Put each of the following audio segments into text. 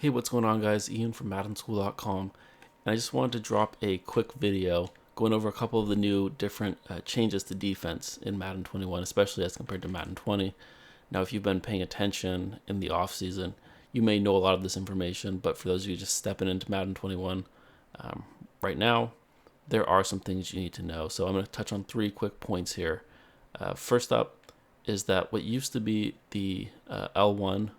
Hey, what's going on, guys? Ian from MaddenSchool.com, and I just wanted to drop a quick video going over a couple of the new different changes to defense in Madden 21, especially as compared to Madden 20. Now, if you've been paying attention in the off season, you may know a lot of this information, but for those of you just stepping into Madden 21 right now, there are some things you need to know. So I'm going to touch on three quick points here. First up is that what used to be the L1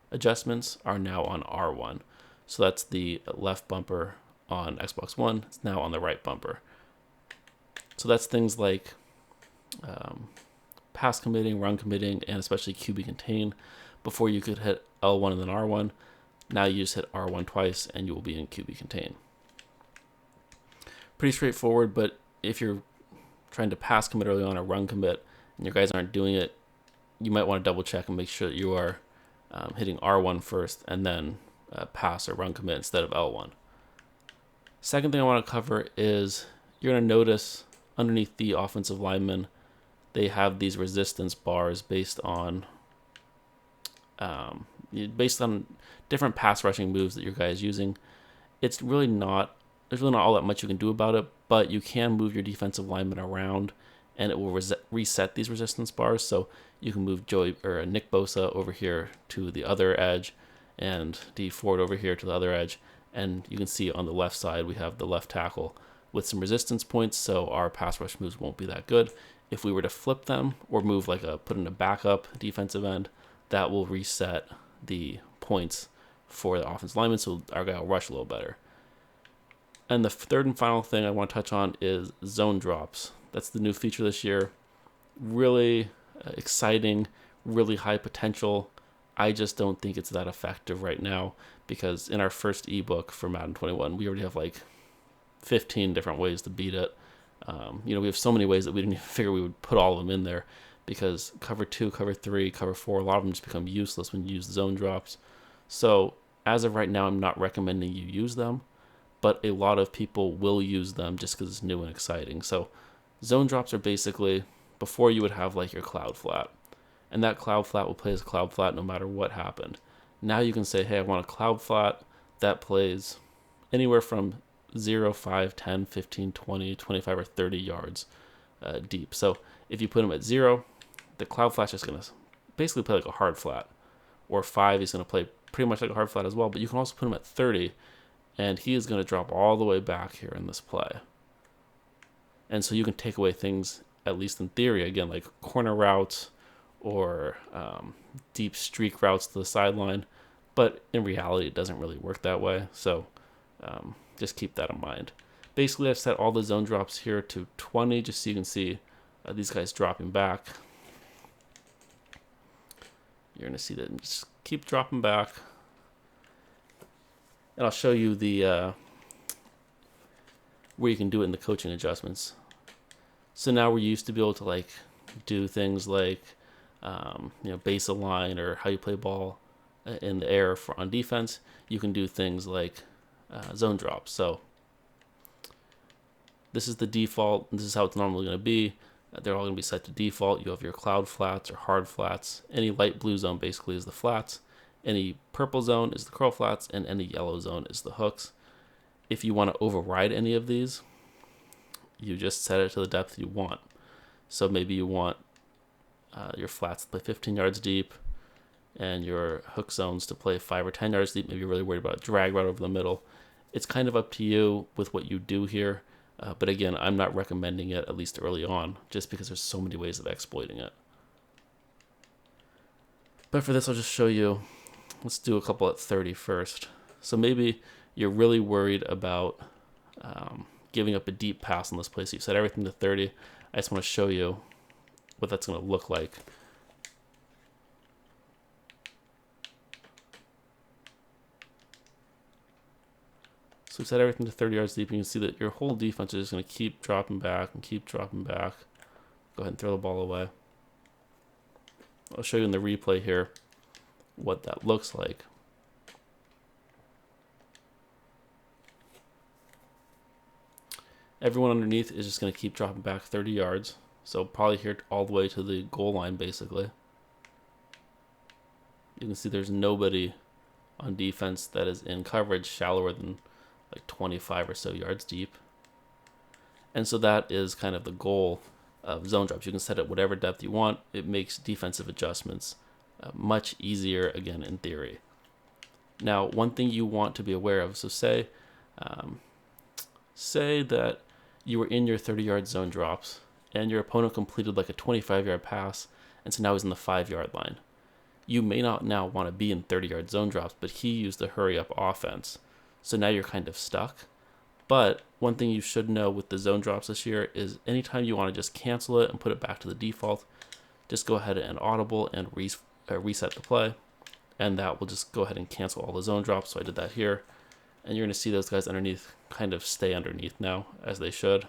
adjustments are now on R1. So that's the left bumper on Xbox One. It's now on the right bumper. So that's things like pass committing, run committing, and especially QB contain. Before you could hit L1 and then R1. Now you just hit R1 twice and you will be in QB contain. Pretty straightforward, but if you're trying to pass commit early on or run commit and your guys aren't doing it, you might want to double check and make sure that you are hitting R1 first and then pass or run commit instead of L1. Second thing I want to cover is you're going to notice underneath the offensive linemen, they have these resistance bars based on different pass rushing moves that your guy is using. There's really not all that much you can do about it, but you can move your defensive lineman around and it will reset these resistance bars. So you can move Nick Bosa over here to the other edge and D Ford over here to the other edge. And you can see on the left side, we have the left tackle with some resistance points, so our pass rush moves won't be that good. If we were to flip them or move put in a backup defensive end, that will reset the points for the offensive lineman, so our guy will rush a little better. And the third and final thing I want to touch on is zone drops. That's the new feature this year. Really exciting, really high potential. I just don't think it's that effective right now because in our first ebook for Madden 21, we already have like 15 different ways to beat it. We have so many ways that we didn't even figure we would put all of them in there because cover 2, cover 3, cover 4, a lot of them just become useless when you use zone drops. So as of right now, I'm not recommending you use them, but a lot of people will use them just because it's new and exciting. So zone drops are basically, before you would have like your cloud flat, and that cloud flat will play as a cloud flat no matter what happened. Now you can say, hey, I want a cloud flat that plays anywhere from 0, 5, 10, 15, 20, 25, or 30 yards deep. So if you put them at 0, the cloud flat's just going to basically play like a hard flat. Or 5 is going to play pretty much like a hard flat as well, but you can also put him at 30, and he is going to drop all the way back here in this play. And so you can take away things, at least in theory, again, like corner routes or deep streak routes to the sideline. But in reality, it doesn't really work that way. So just keep that in mind. Basically, I've set all the zone drops here to 20, just so you can see these guys dropping back. You're going to see that just keep dropping back. And I'll show you the where you can do it in the coaching adjustments. So now we're used to be able to do things like base a line or how you play ball in the air on defense. You can do things like zone drops. So this is the default. This is how it's normally going to be. They're all going to be set to default. You have your cloud flats or hard flats. Any light blue zone basically is the flats. Any purple zone is the curl flats, and any yellow zone is the hooks. If you want to override any of these, you just set it to the depth you want. So maybe you want your flats to play 15 yards deep and your hook zones to play 5 or 10 yards deep. Maybe you're really worried about a drag right over the middle. It's kind of up to you with what you do here. But again, I'm not recommending it, at least early on, just because there's so many ways of exploiting it. But for this, I'll just show you. Let's do a couple at 30 first. So maybe you're really worried about giving up a deep pass in this place. You've set everything to 30. I just want to show you what that's going to look like. So we've set everything to 30 yards deep, and you can see that your whole defense is just going to keep dropping back and keep dropping back. Go ahead and throw the ball away. I'll show you in the replay here what that looks like. Everyone underneath is just going to keep dropping back 30 yards. So probably here all the way to the goal line, basically. You can see there's nobody on defense that is in coverage shallower than like 25 or so yards deep. And so that is kind of the goal of zone drops. You can set it whatever depth you want. It makes defensive adjustments much easier, again, in theory. Now, one thing you want to be aware of, so say that you were in your 30-yard zone drops and your opponent completed like a 25-yard pass, and so now he's in the 5-yard line. You may not now want to be in 30-yard zone drops, but he used the hurry-up offense. So now you're kind of stuck. But one thing you should know with the zone drops this year is anytime you want to just cancel it and put it back to the default, just go ahead and audible and reset the play. And that will just go ahead and cancel all the zone drops. So I did that here. And you're going to see those guys underneath kind of stay underneath now, as they should.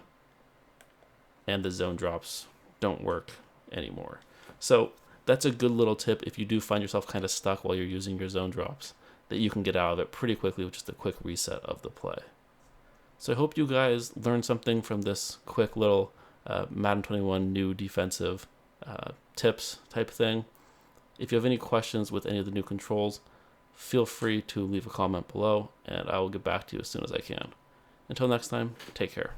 And the zone drops don't work anymore. So that's a good little tip if you do find yourself kind of stuck while you're using your zone drops, that you can get out of it pretty quickly with just a quick reset of the play. So I hope you guys learned something from this quick little Madden 21 new defensive tips type thing. If you have any questions with any of the new controls, feel free to leave a comment below, and I will get back to you as soon as I can. Until next time, take care.